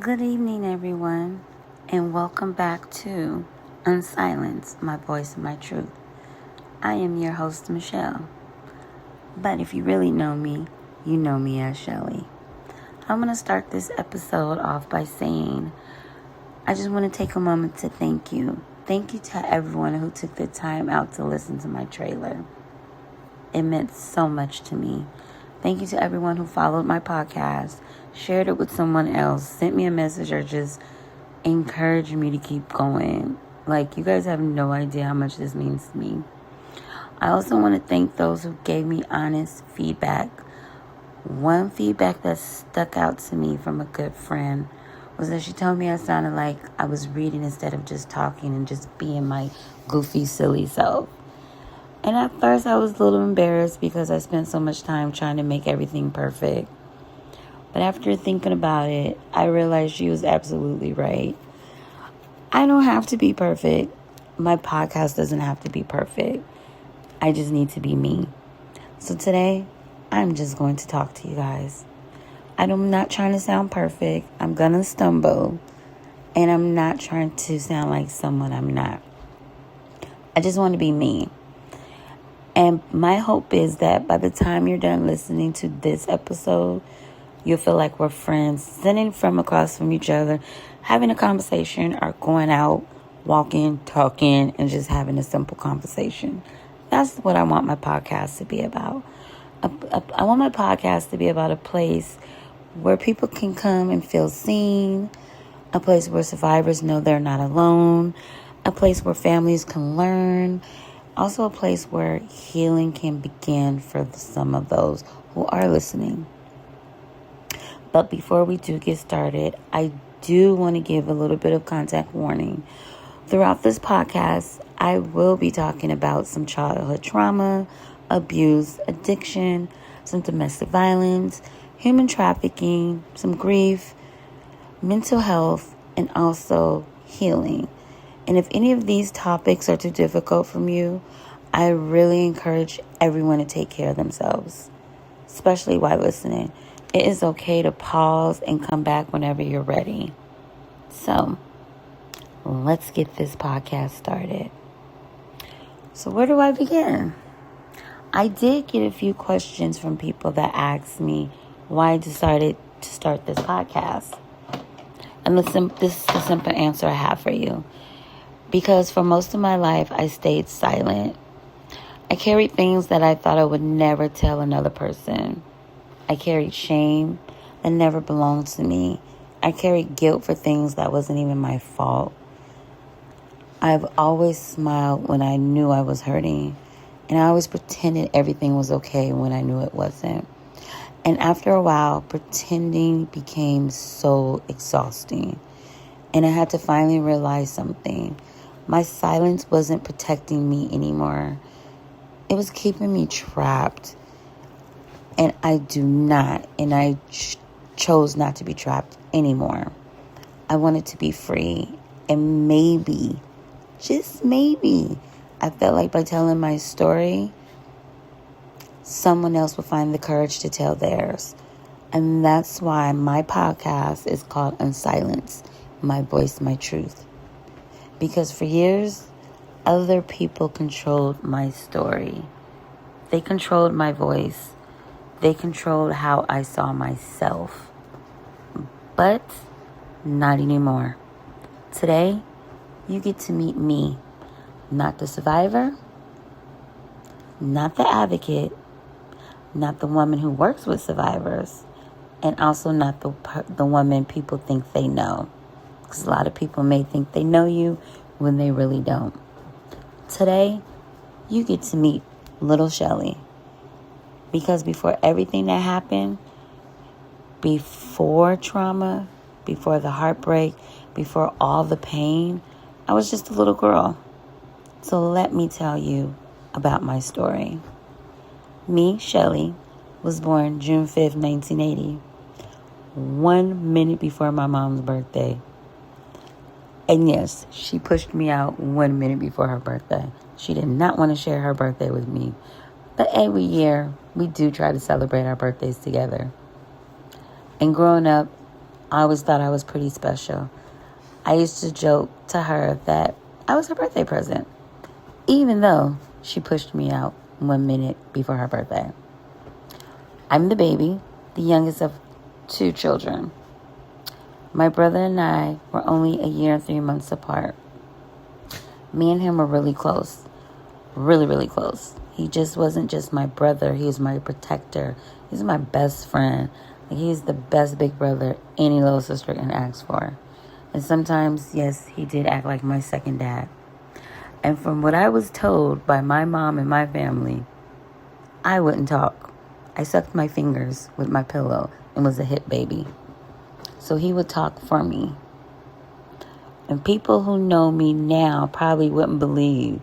Good evening, everyone, and welcome back to Unsilenced, my voice and my truth. I am your host, Michelle, but if you really know me, you know me as Chelly. I'm going to start this episode off by saying I just want to take a moment to thank you. Thank you to everyone who took the time out to listen to my trailer. It meant so much to me. Thank you to everyone who followed my podcast, shared it with someone else, sent me a message, or just encouraged me to keep going. You guys have no idea how much this means to me. I also want to thank those who gave me honest feedback. One feedback that stuck out to me from a good friend was that she told me I sounded like I was reading instead of just talking and just being my goofy, silly self. And at first I was a little embarrassed because I spent so much time trying to make everything perfect. But after thinking about it, I realized she was absolutely right. I don't have to be perfect. My podcast doesn't have to be perfect. I just need to be me. So today, I'm just going to talk to you guys. I'm not trying to sound perfect. I'm going to stumble. And I'm not trying to sound like someone I'm not. I just want to be me. And my hope is that by the time you're done listening to this episode, you'll feel like we're friends, sitting from across from each other, having a conversation, or going out, walking, talking, and just having a simple conversation. That's what I want my podcast to be about. I want my podcast to be about a place where people can come and feel seen, a place where survivors know they're not alone, a place where families can learn, also a place where healing can begin for some of those who are listening. But before we do get started, I do want to give a little bit of content warning. Throughout this podcast, I will be talking about some childhood trauma, abuse, addiction, some domestic violence, human trafficking, some grief, mental health, and also healing. And if any of these topics are too difficult for you, I really encourage everyone to take care of themselves, especially while listening. It is okay to pause and come back whenever you're ready. So, let's get this podcast started. So, where do I begin? I did get a few questions from people that asked me why I decided to start this podcast. And this is the simple answer I have for you. Because for most of my life, I stayed silent. I carried things that I thought I would never tell another person. I carried shame that never belonged to me. I carried guilt for things that wasn't even my fault. I've always smiled when I knew I was hurting. And I always pretended everything was okay when I knew it wasn't. And after a while, pretending became so exhausting. And I had to finally realize something. My silence wasn't protecting me anymore. It was keeping me trapped. And I chose not to be trapped anymore. I wanted to be free. And maybe, just maybe, I felt like by telling my story, someone else would find the courage to tell theirs. And that's why my podcast is called Unsilenced, my voice, my truth. Because for years, other people controlled my story. They controlled my voice. They controlled how I saw myself. But not anymore. Today, you get to meet me. Not the survivor. Not the advocate. Not the woman who works with survivors. And also not the woman people think they know. Because a lot of people may think they know you when they really don't. Today, you get to meet little Chelly. Because before everything that happened, before trauma, before the heartbreak, before all the pain, I was just a little girl. So let me tell you about my story. Me, Chelly, was born June 5th, 1980. 1 minute before my mom's birthday. And yes, she pushed me out 1 minute before her birthday. She did not want to share her birthday with me. But every year, we do try to celebrate our birthdays together. And growing up, I always thought I was pretty special. I used to joke to her that I was her birthday present, even though she pushed me out 1 minute before her birthday. I'm the baby, the youngest of 2 children. My brother and I were only a year and 3 months apart. Me and him were really close. Really, really close. He just wasn't just my brother. He was my protector. He's my best friend. He's the best big brother any little sister can ask for. And sometimes, yes, he did act like my second dad. And from what I was told by my mom and my family, I wouldn't talk. I sucked my fingers with my pillow and was a hit baby. So he would talk for me. And people who know me now probably wouldn't believe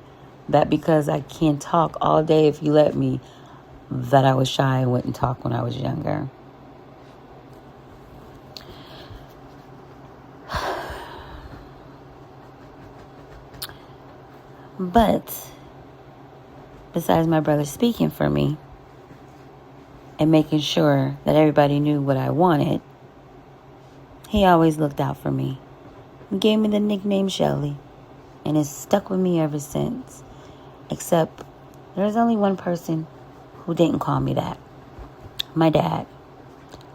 that because I can't talk all day if you let me, that I was shy and wouldn't talk when I was younger. But besides my brother speaking for me and making sure that everybody knew what I wanted, he always looked out for me. He gave me the nickname Chelly, and it's stuck with me ever since. Except there's only one person who didn't call me that. My dad.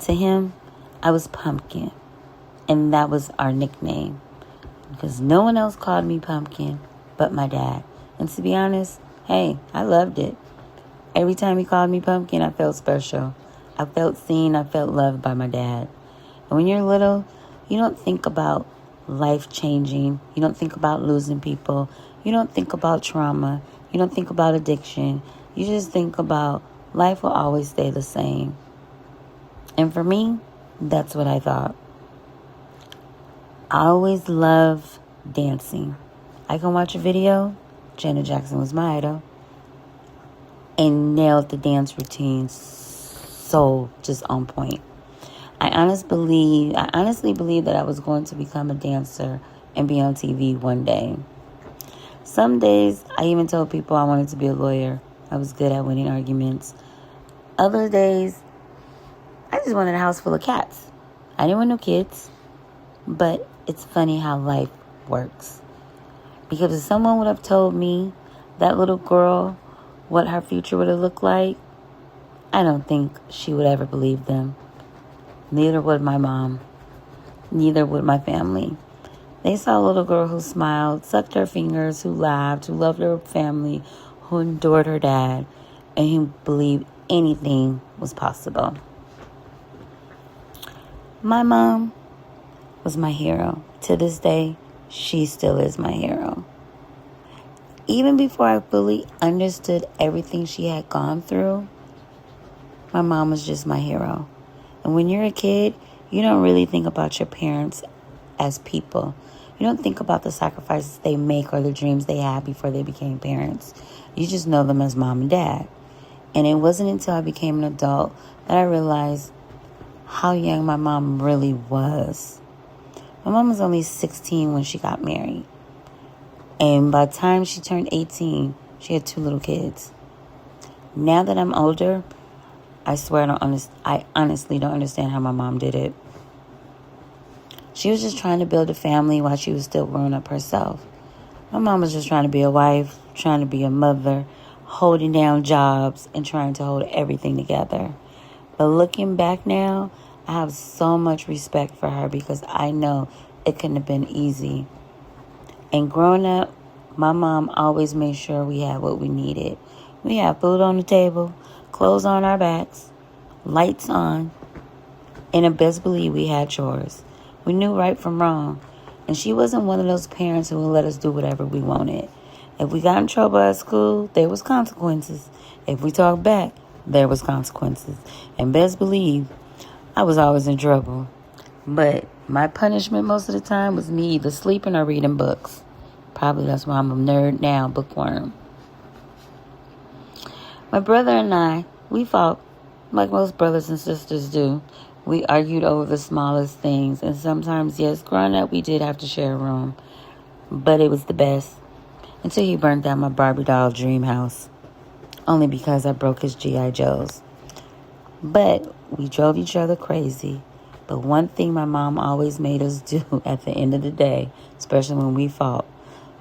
To him, I was Pumpkin, and that was our nickname. Because no one else called me Pumpkin but my dad. And to be honest, hey, I loved it. Every time he called me Pumpkin, I felt special. I felt seen, I felt loved by my dad. And when you're little, you don't think about life changing. You don't think about losing people. You don't think about trauma. You don't think about addiction. You just think about life will always stay the same. And for me, that's what I thought. I always loved dancing. I can watch a video. Janet Jackson was my idol. And nailed the dance routine so just on point. I honestly believe that I was going to become a dancer and be on TV one day. Some days, I even told people I wanted to be a lawyer. I was good at winning arguments. Other days, I just wanted a house full of cats. I didn't want no kids. But it's funny how life works. Because if someone would have told me, that little girl, what her future would have looked like, I don't think she would ever believe them. Neither would my mom. Neither would my family. They saw a little girl who smiled, sucked her fingers, who laughed, who loved her family, who adored her dad, and who believed anything was possible. My mom was my hero. To this day, she still is my hero. Even before I fully understood everything she had gone through, my mom was just my hero. And when you're a kid, you don't really think about your parents as people. You don't think about the sacrifices they make or the dreams they had before they became parents. You just know them as mom and dad. And it wasn't until I became an adult that I realized how young my mom really was. My mom was only 16 when she got married. And by the time she turned 18, she had 2 little kids. Now that I'm older, I swear I honestly don't understand how my mom did it. She was just trying to build a family while she was still growing up herself. My mom was just trying to be a wife, trying to be a mother, holding down jobs, and trying to hold everything together. But looking back now, I have so much respect for her because I know it couldn't have been easy. And growing up, my mom always made sure we had what we needed. We had food on the table, clothes on our backs, lights on, and best believe we had chores. We knew right from wrong. And she wasn't one of those parents who would let us do whatever we wanted. If we got in trouble at school, there was consequences. If we talked back, there was consequences. And best believe, I was always in trouble. But my punishment most of the time was me either sleeping or reading books. Probably that's why I'm a nerd now, bookworm. My brother and I, we fought like most brothers and sisters do. We argued over the smallest things. And sometimes, yes, growing up, we did have to share a room. But it was the best. Until he burned down my Barbie doll dream house. Only because I broke his G.I. Joes. But we drove each other crazy. But one thing my mom always made us do at the end of the day, especially when we fought,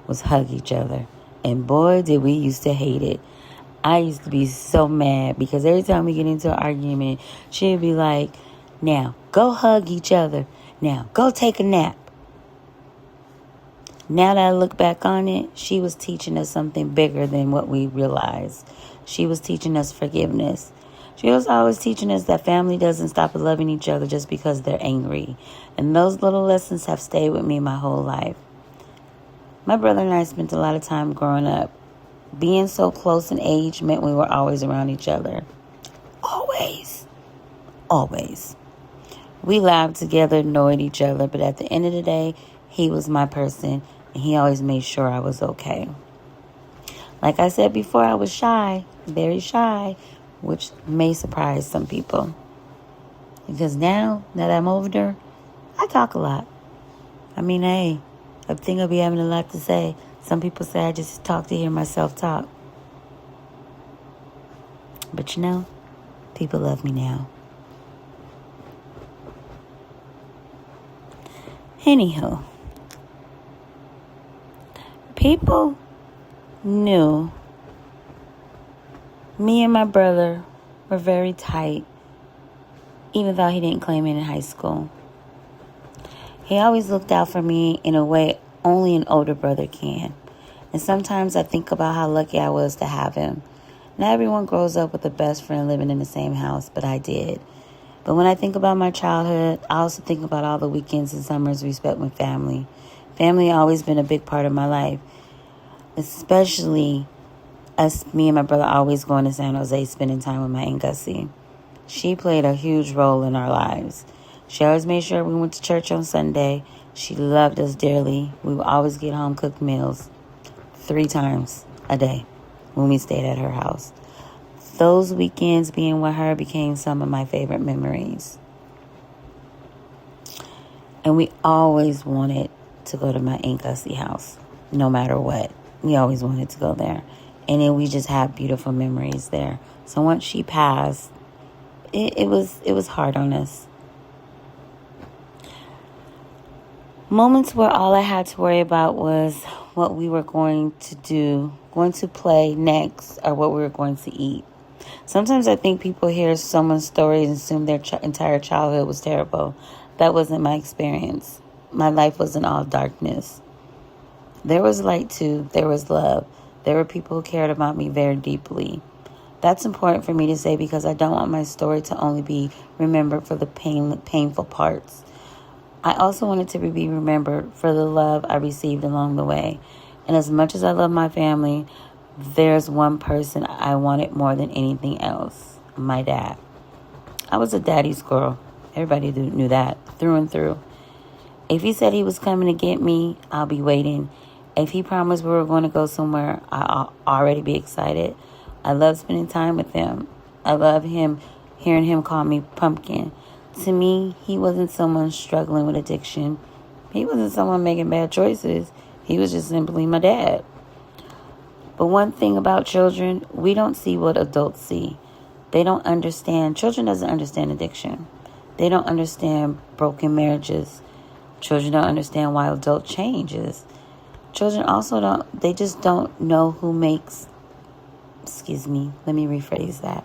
was hug each other. And boy, did we used to hate it. I used to be so mad because every time we get into an argument, she'd be like, now, go hug each other. Now, go take a nap. Now that I look back on it, she was teaching us something bigger than what we realized. She was teaching us forgiveness. She was always teaching us that family doesn't stop loving each other just because they're angry. And those little lessons have stayed with me my whole life. My brother and I spent a lot of time growing up. Being so close in age meant we were always around each other. Always. Always. We laughed together, annoyed each other, but at the end of the day, he was my person, and he always made sure I was okay. Like I said before, I was shy, very shy, which may surprise some people. Because now that I'm older, I talk a lot. I mean, hey, I think I'll be having a lot to say. Some people say I just talk to hear myself talk. But you know, people love me now. Anywho, people knew me and my brother were very tight, even though he didn't claim it in high school. He always looked out for me in a way only an older brother can. And sometimes I think about how lucky I was to have him. Not everyone grows up with a best friend living in the same house, but I did. But when I think about my childhood, I also think about all the weekends and summers we spent with family. Family always been a big part of my life, especially me and my brother always going to San Jose, spending time with my Aunt Gussie. She played a huge role in our lives. She always made sure we went to church on Sunday. She loved us dearly. We would always get home cooked meals 3 times a day when we stayed at her house. Those weekends being with her became some of my favorite memories. And we always wanted to go to my Aunt Gussie house, no matter what. We always wanted to go there. And then we just had beautiful memories there. So once she passed, it was hard on us. Moments where all I had to worry about was what we were going to play next, or what we were going to eat. Sometimes I think people hear someone's story and assume their entire childhood was terrible. That wasn't my experience. My life wasn't all darkness. There was light too. There was love. There were people who cared about me very deeply. That's important for me to say because I don't want my story to only be remembered for the painful parts. I also wanted to be remembered for the love I received along the way. And as much as I love my family, there's one person I wanted more than anything else, my dad. I was a daddy's girl. Everybody knew that, through and through. If he said he was coming to get me, I'll be waiting. If he promised we were going to go somewhere, I'll already be excited. I love spending time with him. I love hearing him call me Pumpkin. To me, he wasn't someone struggling with addiction. He wasn't someone making bad choices. He was just simply my dad. But one thing about children, we don't see what adults see. They don't understand. Children doesn't understand addiction. They don't understand broken marriages. Children don't understand why adult changes. Children also don't know who makes, let me rephrase that.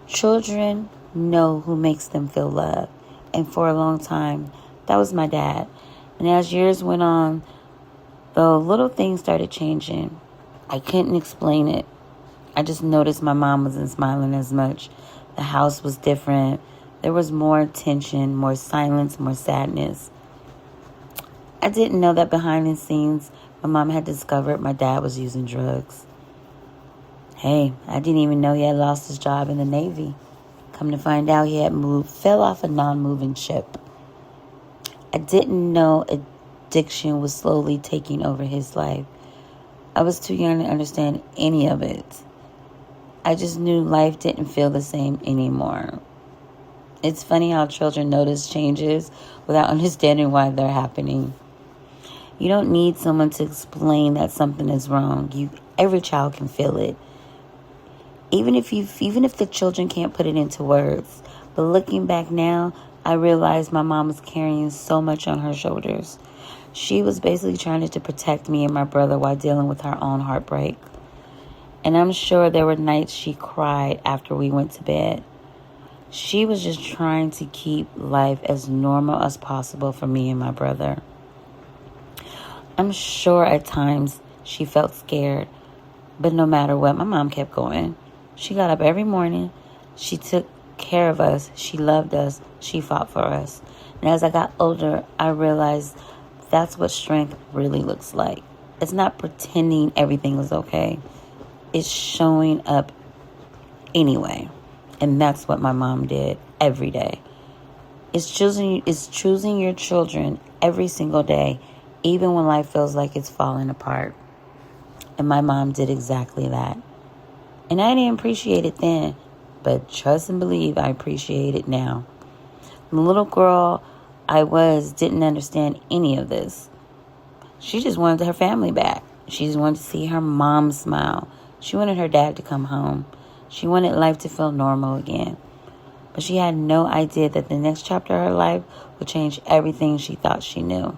Children know who makes them feel loved. And for a long time, that was my dad. And as years went on, the little things started changing. I couldn't explain it. I just noticed my mom wasn't smiling as much. The house was different. There was more tension, more silence, more sadness. I didn't know that behind the scenes, my mom had discovered my dad was using drugs. Hey, I didn't even know he had lost his job in the Navy. Come to find out, he had fell off a non-moving ship. I didn't know addiction was slowly taking over his life. I was too young to understand any of it. I just knew life didn't feel the same anymore. It's funny how children notice changes without understanding why they're happening. You don't need someone to explain that something is wrong. Every child can feel it. Even if the children can't put it into words. But looking back now, I realized my mom was carrying so much on her shoulders. She was basically trying to protect me and my brother while dealing with her own heartbreak. And I'm sure there were nights she cried after we went to bed. She was just trying to keep life as normal as possible for me and my brother. I'm sure at times she felt scared, but no matter what, my mom kept going. She got up every morning. She took care of us. She loved us. She fought for us. And as I got older, I realized that's what strength really looks like. It's not pretending everything is okay. It's showing up anyway. And that's what my mom did every day. It's choosing your children every single day, even when life feels like it's falling apart. And my mom did exactly that. And I didn't appreciate it then, but trust and believe I appreciate it now. The little girl I was didn't understand any of this. She just wanted her family back. She just wanted to see her mom smile. She wanted her dad to come home. She wanted life to feel normal again. But she had no idea that the next chapter of her life would change everything she thought she knew.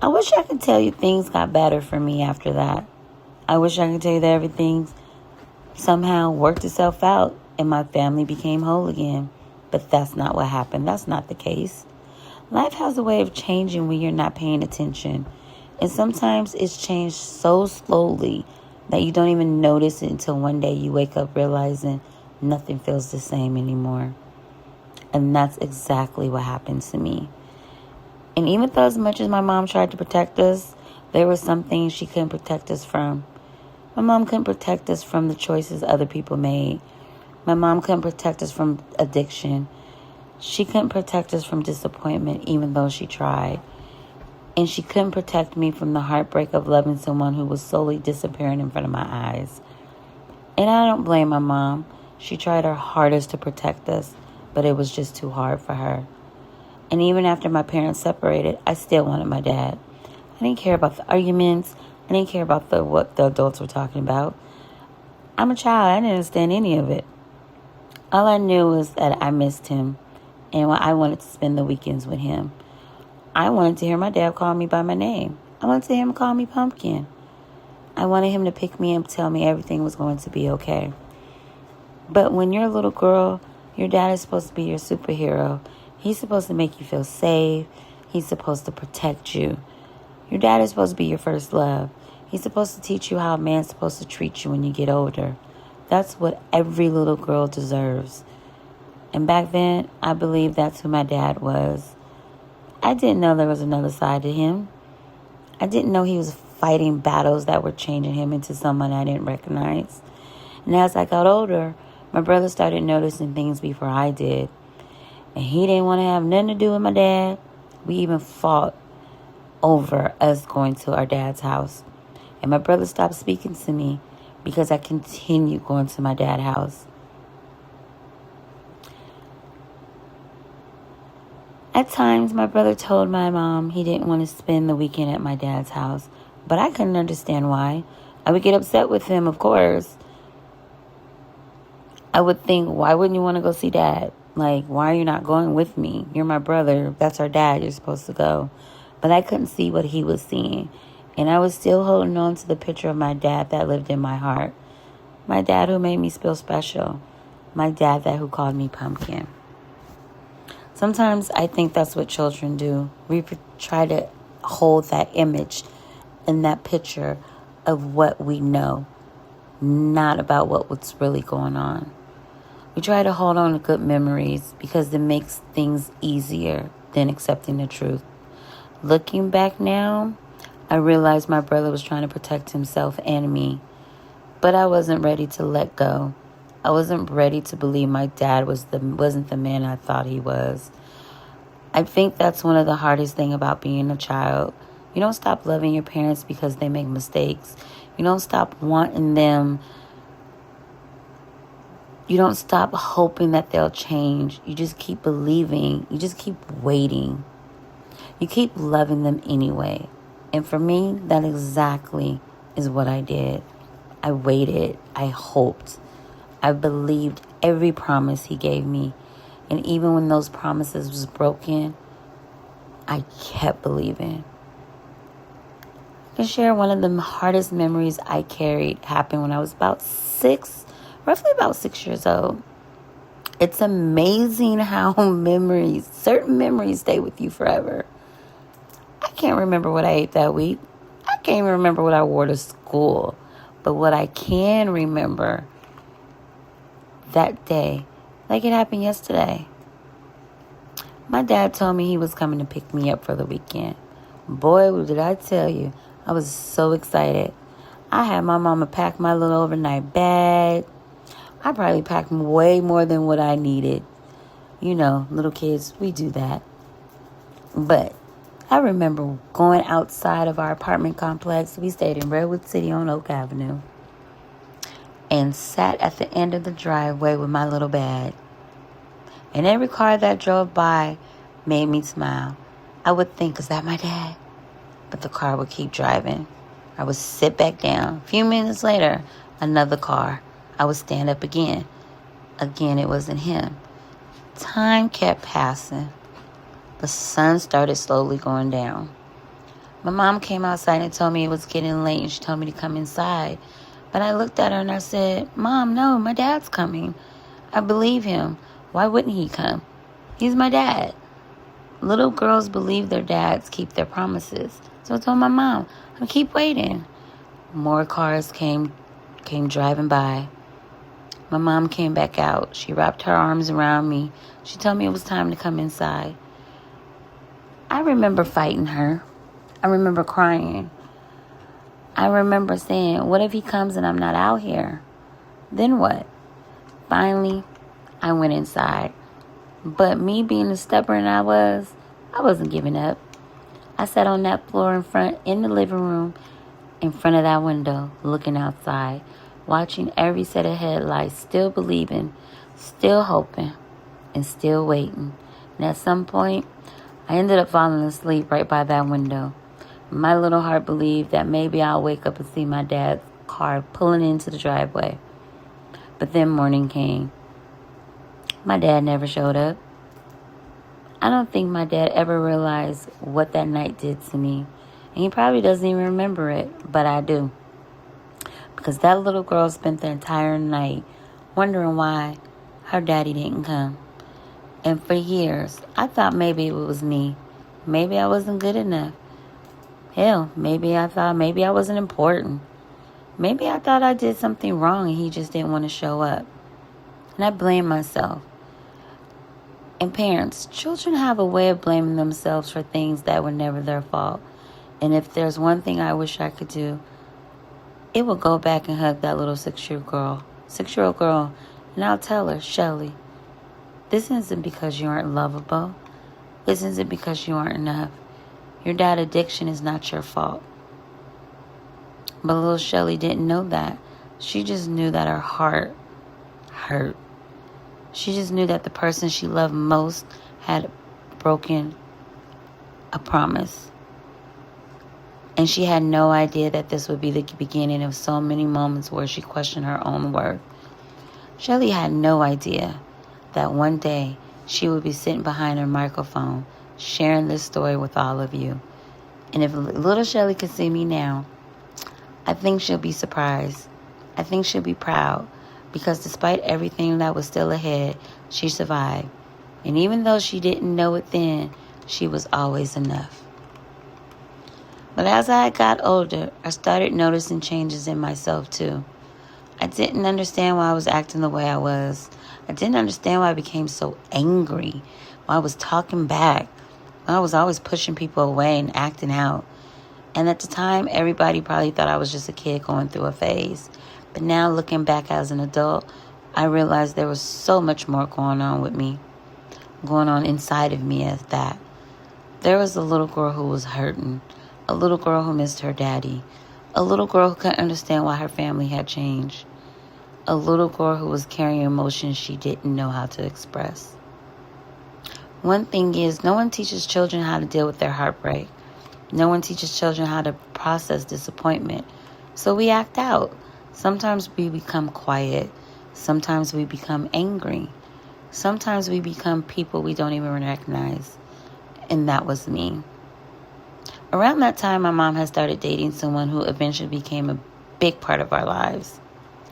I wish I could tell you things got better for me after that. I wish I could tell you that everything somehow worked itself out and my family became whole again. But that's not what happened. That's not the case. Life has a way of changing when you're not paying attention. And sometimes it's changed so slowly that you don't even notice it until one day you wake up realizing nothing feels the same anymore. And that's exactly what happened to me. And even though as much as my mom tried to protect us, there were some things she couldn't protect us from. My mom couldn't protect us from the choices other people made. My mom couldn't protect us from addiction. She couldn't protect us from disappointment, even though she tried. And she couldn't protect me from the heartbreak of loving someone who was slowly disappearing in front of my eyes. And I don't blame my mom. She tried her hardest to protect us, but it was just too hard for her. And even after my parents separated, I still wanted my dad. I didn't care about the arguments. I didn't care about what the adults were talking about. I'm a child. I didn't understand any of it. All I knew was that I missed him, and I wanted to spend the weekends with him. I wanted to hear my dad call me by my name. I wanted to hear him call me Pumpkin. I wanted him to pick me up and tell me everything was going to be okay. But when you're a little girl, your dad is supposed to be your superhero. He's supposed to make you feel safe. He's supposed to protect you. Your dad is supposed to be your first love. He's supposed to teach you how a man's supposed to treat you when you get older. That's what every little girl deserves. And back then, I believed that's who my dad was. I didn't know there was another side to him. I didn't know he was fighting battles that were changing him into someone I didn't recognize. And as I got older, my brother started noticing things before I did. And he didn't want to have nothing to do with my dad. We even fought over us going to our dad's house. And my brother stopped speaking to me because I continued going to my dad's house. At times, my brother told my mom he didn't want to spend the weekend at my dad's house. But I couldn't understand why. I would get upset with him, of course. I would think, why wouldn't you want to go see dad? Like, why are you not going with me? You're my brother. That's our dad. You're supposed to go. But I couldn't see what he was seeing. And I was still holding on to the picture of my dad that lived in my heart. My dad who made me feel special. My dad who called me Pumpkin. Sometimes I think that's what children do. We try to hold that image and that picture of what we know, not about what's really going on. We try to hold on to good memories because it makes things easier than accepting the truth. Looking back now, I realized my brother was trying to protect himself and me, but I wasn't ready to let go. I wasn't ready to believe my dad wasn't the man I thought he was. I think that's one of the hardest things about being a child. You don't stop loving your parents because they make mistakes. You don't stop wanting them. You don't stop hoping that they'll change. You just keep believing. You just keep waiting. You keep loving them anyway. And for me, that exactly is what I did. I waited. I hoped. I believed every promise he gave me. And even when those promises was broken, I kept believing. I can share one of the hardest memories I carried happened when I was roughly about 6 years old. It's amazing how certain memories stay with you forever. I can't remember what I ate that week. I can't even remember what I wore to school. But what I can remember that day, like it happened yesterday. My dad told me he was coming to pick me up for the weekend. Boy, did I tell you, I was so excited. I had my mama pack my little overnight bag. I probably packed way more than what I needed. You know, little kids, we do that. But I remember going outside of our apartment complex. We stayed in Redwood City on Oak Avenue. And sat at the end of the driveway with my little bag. And every car that drove by made me smile. I would think, is that my dad? But the car would keep driving. I would sit back down. A few minutes later, another car. I would stand up again. Again, it wasn't him. Time kept passing. The sun started slowly going down. My mom came outside and told me it was getting late, and she told me to come inside. But I looked at her and I said, Mom, no, my dad's coming. I believe him. Why wouldn't he come? He's my dad. Little girls believe their dads keep their promises. So I told my mom, I'll keep waiting. More cars came driving by. My mom came back out. She wrapped her arms around me. She told me it was time to come inside. I remember fighting her. I remember crying. I remember saying, what if he comes and I'm not out here? Then what? Finally, I went inside. But me being the stubborn I wasn't giving up. I sat on that floor in the living room, in front of that window, looking outside, watching every set of headlights, still believing, still hoping, and still waiting. And at some point, I ended up falling asleep right by that window. My little heart believed that maybe I'll wake up and see my dad's car pulling into the driveway. But then morning came. My dad never showed up. I don't think my dad ever realized what that night did to me. And he probably doesn't even remember it, but I do. Because that little girl spent the entire night wondering why her daddy didn't come. And for years, I thought maybe it was me. Maybe I wasn't good enough. Hell, maybe I thought maybe I wasn't important. Maybe I thought I did something wrong and he just didn't want to show up. And I blamed myself. And parents, children have a way of blaming themselves for things that were never their fault. And if there's one thing I wish I could do, it would go back and hug that little 6-year-old girl. And I'll tell her, Chelly, this isn't because you aren't lovable. This isn't because you aren't enough. Your dad addiction is not your fault. But little Chelly didn't know that. She just knew that her heart hurt. She just knew that the person she loved most had broken a promise. And she had no idea that this would be the beginning of so many moments where she questioned her own worth. Chelly had no idea that one day she would be sitting behind her microphone sharing this story with all of you. And if little Chelly could see me now, I think she'll be surprised. I think she'll be proud. Because despite everything that was still ahead, she survived. And even though she didn't know it then, she was always enough. But as I got older, I started noticing changes in myself too. I didn't understand why I was acting the way I was. I didn't understand why I became so angry, why I was talking back, why I was always pushing people away and acting out. And at the time, everybody probably thought I was just a kid going through a phase. But now looking back as an adult, I realized there was so much more going on with me, going on inside of me as that. There was a little girl who was hurting, a little girl who missed her daddy, a little girl who couldn't understand why her family had changed, a little girl who was carrying emotions she didn't know how to express. One thing is, no one teaches children how to deal with their heartbreak. No one teaches children how to process disappointment. So we act out. Sometimes we become quiet. Sometimes we become angry. Sometimes we become people we don't even recognize. And that was me. Around that time, my mom had started dating someone who eventually became a big part of our lives.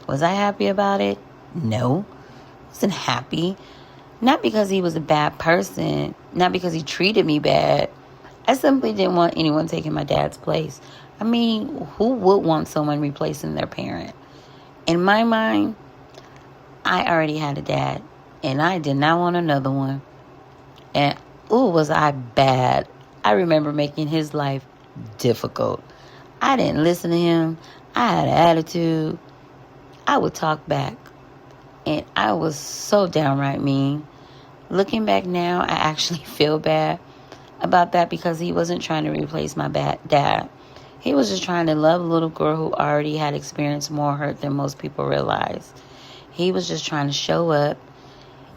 Was I happy about it? No. I wasn't happy. Not because he was a bad person. Not because he treated me bad. I simply didn't want anyone taking my dad's place. I mean, who would want someone replacing their parent? In my mind, I already had a dad. And I did not want another one. And, was I bad. I remember making his life difficult. I didn't listen to him. I had an attitude. I would talk back. And I was so downright mean. Looking back now, I actually feel bad about that because he wasn't trying to replace my dad. He was just trying to love a little girl who already had experienced more hurt than most people realize. He was just trying to show up.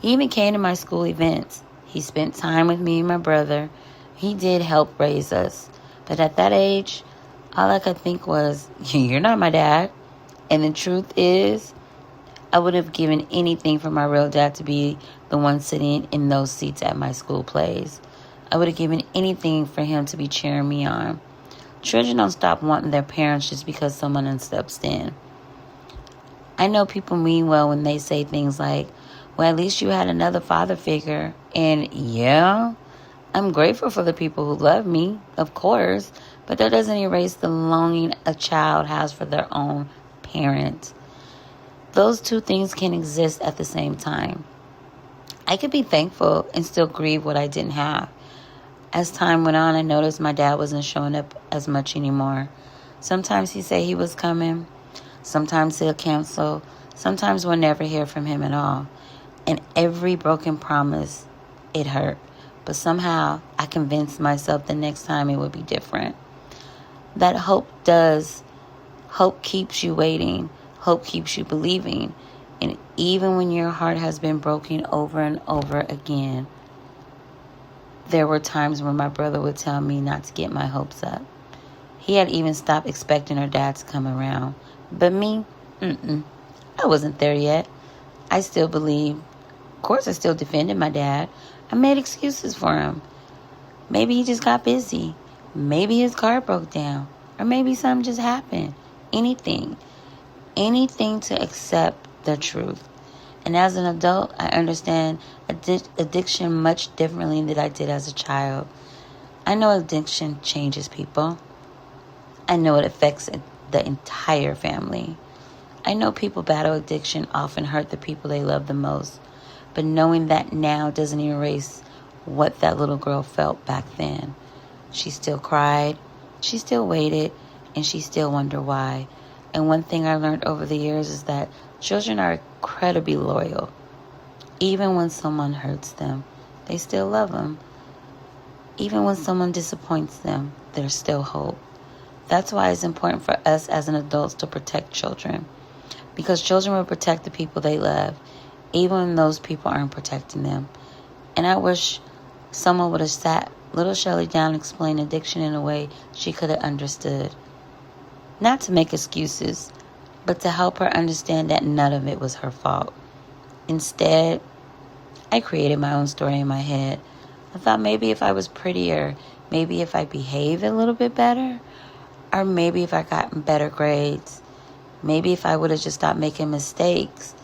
He even came to my school events. He spent time with me and my brother. He did help raise us. But at that age, all I could think was, you're not my dad. And the truth is, I would have given anything for my real dad to be the one sitting in those seats at my school plays. I would have given anything for him to be cheering me on. Children don't stop wanting their parents just because someone steps in. I know people mean well when they say things like, well, at least you had another father figure. And yeah, I'm grateful for the people who love me, of course, but that doesn't erase the longing a child has for their own parent. Those two things can exist at the same time. I could be thankful and still grieve what I didn't have. As time went on, I noticed my dad wasn't showing up as much anymore. Sometimes he'd say he was coming. Sometimes he'll cancel. Sometimes we'll never hear from him at all. And every broken promise, it hurt. But somehow, I convinced myself the next time it would be different. That hope keeps you waiting. Hope keeps you believing. And even when your heart has been broken over and over again, there were times when my brother would tell me not to get my hopes up. He had even stopped expecting her dad to come around. But me, I wasn't there yet. I still believed. Of course, I still defended my dad. I made excuses for him. Maybe he just got busy. Maybe his car broke down. Or maybe something just happened. Anything to accept the truth. And as an adult, I understand addiction much differently than I did as a child. I know addiction changes people. I know it affects the entire family. I know people battle addiction often hurt the people they love the most. But knowing that now doesn't erase what that little girl felt back then. She still cried, she still waited, and she still wondered why. And one thing I learned over the years is that children are incredibly loyal. Even when someone hurts them, they still love them. Even when someone disappoints them, there's still hope. That's why it's important for us as an adults to protect children. Because children will protect the people they love, even when those people aren't protecting them. And I wish someone would have sat little Chelly down and explained addiction in a way she could have understood. Not to make excuses, but to help her understand that none of it was her fault. Instead, I created my own story in my head. I thought maybe if I was prettier, maybe if I behaved a little bit better, or maybe if I got better grades, maybe if I would have just stopped making mistakes,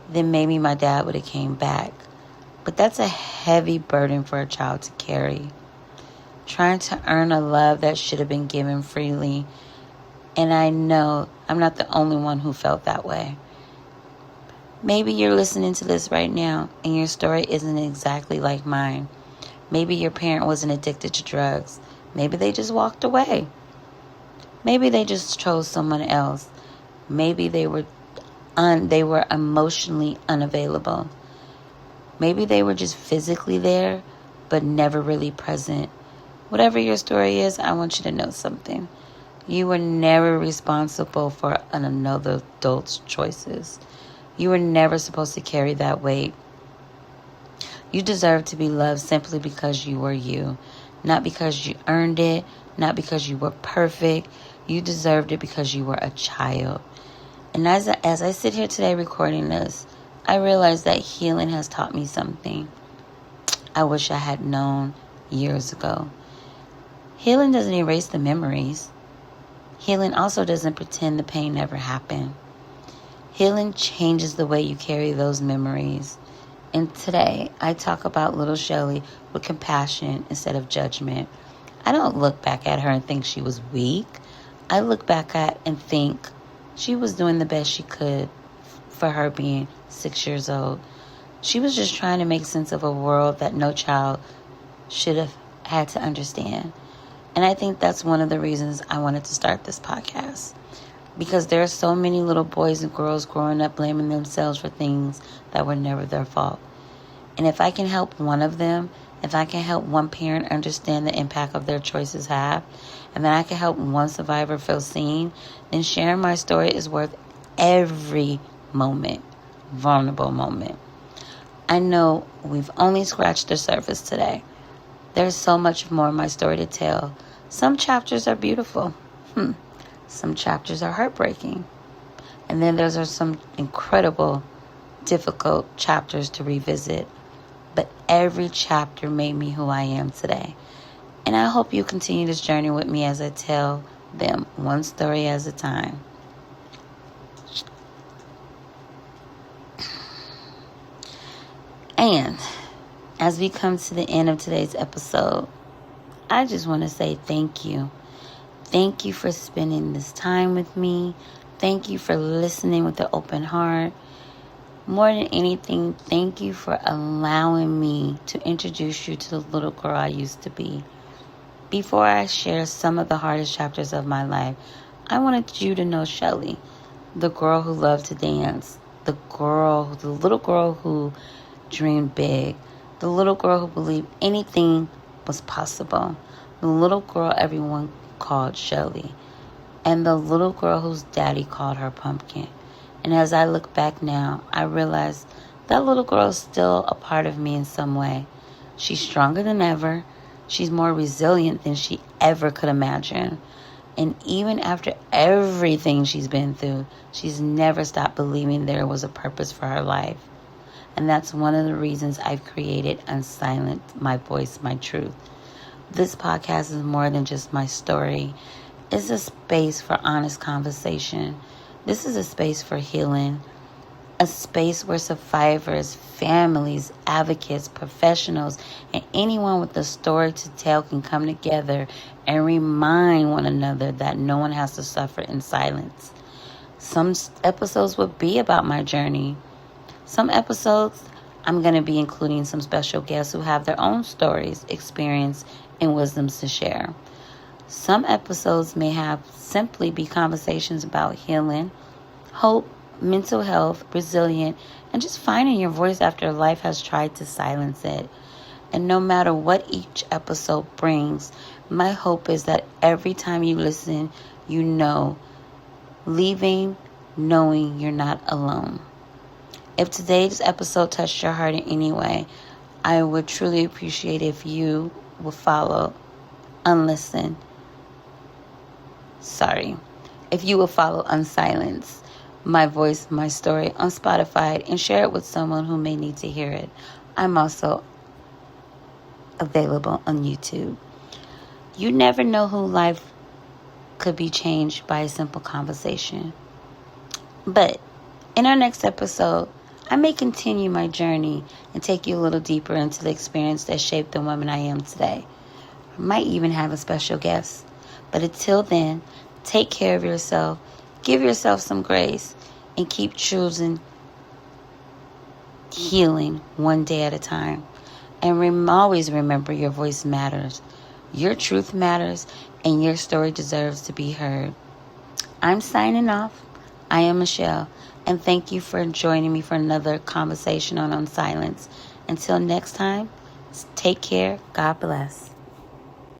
then maybe my dad would have came back. But that's a heavy burden for a child to carry. Trying to earn a love that should have been given freely. And I know I'm not the only one who felt that way. Maybe you're listening to this right now and your story isn't exactly like mine. Maybe your parent wasn't addicted to drugs. Maybe they just walked away. Maybe they just chose someone else. Maybe they were emotionally unavailable. Maybe they were just physically there, but never really present. Whatever your story is, I want you to know something. You were never responsible for another adult's choices. You were never supposed to carry that weight. You deserve to be loved simply because you were you. Not because you earned it, not because you were perfect. You deserved it because you were a child. And as I sit here today recording this, I realized that healing has taught me something I wish I had known years ago. Healing doesn't erase the memories. Healing also doesn't pretend the pain never happened. Healing changes the way you carry those memories. And today, I talk about little Chelly with compassion instead of judgment. I don't look back at her and think she was weak. I look back at and think she was doing the best she could for her being 6 years old. She was just trying to make sense of a world that no child should have had to understand. And I think that's one of the reasons I wanted to start this podcast. Because there are so many little boys and girls growing up blaming themselves for things that were never their fault. And if I can help one of them, if I can help one parent understand the impact of their choices have, and then I can help one survivor feel seen, then sharing my story is worth every moment, vulnerable moment. I know we've only scratched the surface today. There's so much more of my story to tell. Some chapters are beautiful. Some chapters are heartbreaking. And then there are some incredible, difficult chapters to revisit. But every chapter made me who I am today. And I hope you continue this journey with me as I tell them one story at a time. And as we come to the end of today's episode, I just want to say thank you. Thank you for spending this time with me. Thank you for listening with an open heart. More than anything, thank you for allowing me to introduce you to the little girl I used to be. Before I share some of the hardest chapters of my life, I wanted you to know Chelly, the girl who loved to dance, the little girl who dreamed big, the little girl who believed anything was possible, the little girl everyone called Chelly, and the little girl whose daddy called her Pumpkin. And as I look back now, I realize that little girl is still a part of me in some way. She's stronger than ever. She's more resilient than she ever could imagine. And even after everything she's been through, she's never stopped believing there was a purpose for her life. And that's one of the reasons I've created Unsilenced, my voice, my truth. This podcast is more than just my story. It's a space for honest conversation. This is a space for healing. A space where survivors, families, advocates, professionals, and anyone with a story to tell can come together and remind one another that no one has to suffer in silence. Some episodes will be about my journey. Some episodes, I'm going to be including some special guests who have their own stories, experience, and wisdoms to share. Some episodes may have simply be conversations about healing, hope, mental health, resilient, and just finding your voice after life has tried to silence it. And no matter what each episode brings, my hope is that every time you listen, you know, leaving knowing you're not alone. If today's episode touched your heart in any way, I would truly appreciate if you would follow If you will follow Unsilenced, my voice, my story on Spotify and share it with someone who may need to hear it. I'm also available on YouTube. You never know who life could be changed by a simple conversation. But in our next episode, I may continue my journey and take you a little deeper into the experience that shaped the woman I am today. I might even have a special guest. But until then, take care of yourself, give yourself some grace, and keep choosing healing one day at a time. And always remember your voice matters. Your truth matters, and your story deserves to be heard. I'm signing off. I am Michelle, and thank you for joining me for another conversation on Unsilenced. Until next time, take care. God bless.